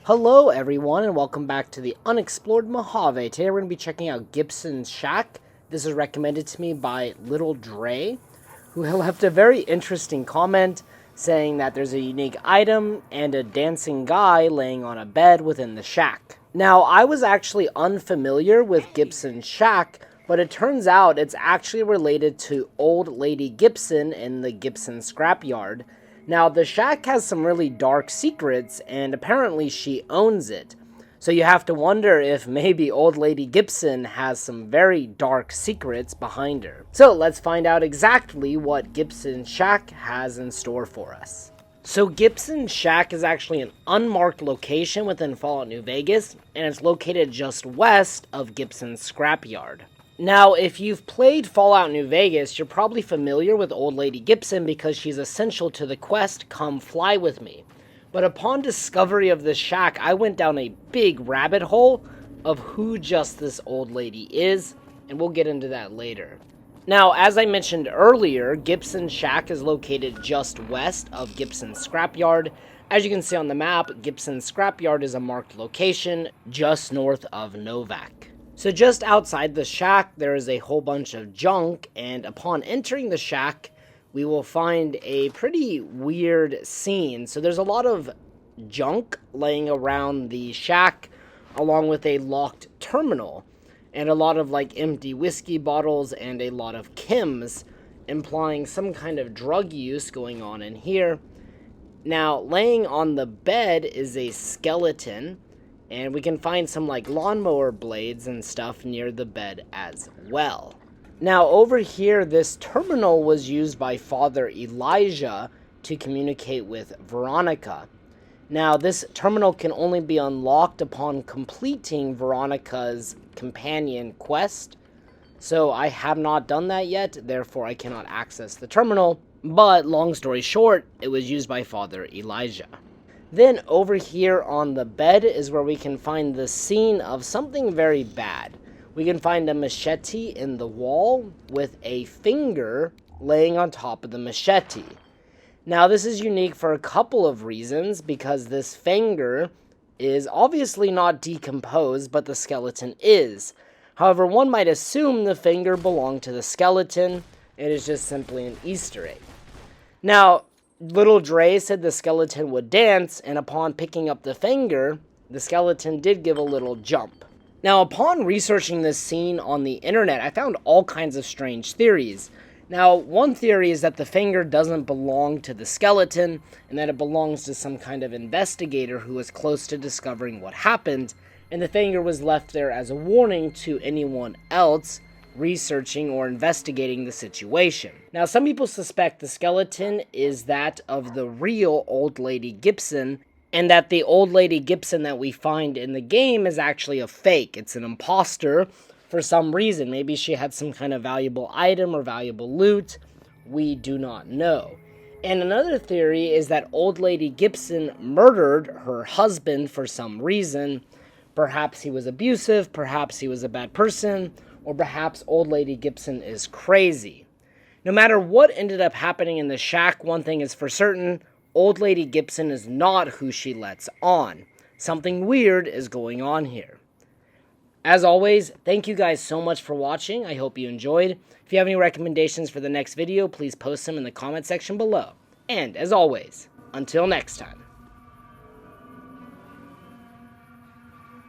Hello everyone and welcome back to the Unexplored Mojave. Today we're going to be checking out Gibson's shack. This is recommended to me by Little Dre, who left a very interesting comment saying that there's a unique item and a dancing guy laying on a bed within the shack. Now, I was actually unfamiliar with Gibson's shack, but it turns out it's actually related to old Lady Gibson in the Gibson scrapyard. Now, the shack has some really dark secrets, and apparently she owns it. So you have to wonder if maybe old Lady Gibson has some very dark secrets behind her. So let's find out exactly what Gibson's shack has in store for us. So Gibson's shack is actually an unmarked location within Fallout New Vegas, and it's located just west of Gibson's scrapyard. Now, if you've played Fallout New Vegas, you're probably familiar with old Lady Gibson because she's essential to the quest, Come Fly With Me. But upon discovery of this shack, I went down a big rabbit hole of who just this old lady is, and we'll get into that later. Now, as I mentioned earlier, Gibson's shack is located just west of Gibson's scrapyard. As you can see on the map, Gibson's scrapyard is a marked location just north of Novak. So just outside the shack, there is a whole bunch of junk, and upon entering the shack, we will find a pretty weird scene. So there's a lot of junk laying around the shack, along with a locked terminal, and a lot of empty whiskey bottles and a lot of chems, implying some kind of drug use going on in here. Now, laying on the bed is a skeleton, and we can find some lawnmower blades and stuff near the bed as well. Now over here, this terminal was used by Father Elijah to communicate with Veronica. Now this terminal can only be unlocked upon completing Veronica's companion quest. So I have not done that yet, therefore I cannot access the terminal. But long story short, it was used by Father Elijah. Then over here on the bed is where we can find the scene of something very bad. We can find a machete in the wall with a finger laying on top of the machete. Now this is unique for a couple of reasons, because this finger is obviously not decomposed, but the skeleton is. However, one might assume the finger belonged to the skeleton. It is just simply an Easter egg. Now, Little Dre said the skeleton would dance, and upon picking up the finger, the skeleton did give a little jump. Now, upon researching this scene on the internet, I found all kinds of strange theories. Now, one theory is that the finger doesn't belong to the skeleton, and that it belongs to some kind of investigator who was close to discovering what happened, and the finger was left there as a warning to anyone else researching or investigating the situation. Now, some people suspect the skeleton is that of the real old Lady Gibson, and that the old Lady Gibson that we find in the game is actually a fake. It's an imposter for some reason. Maybe she had some kind of valuable item or valuable loot. We do not know. And another theory is that old Lady Gibson murdered her husband for some reason. Perhaps he was abusive, perhaps he was a bad person, or perhaps old Lady Gibson is crazy. No matter what ended up happening in the shack, one thing is for certain: old Lady Gibson is not who she lets on. Something weird is going on here. As always, thank you guys so much for watching. I hope you enjoyed. If you have any recommendations for the next video, please post them in the comment section below. And as always, until next time.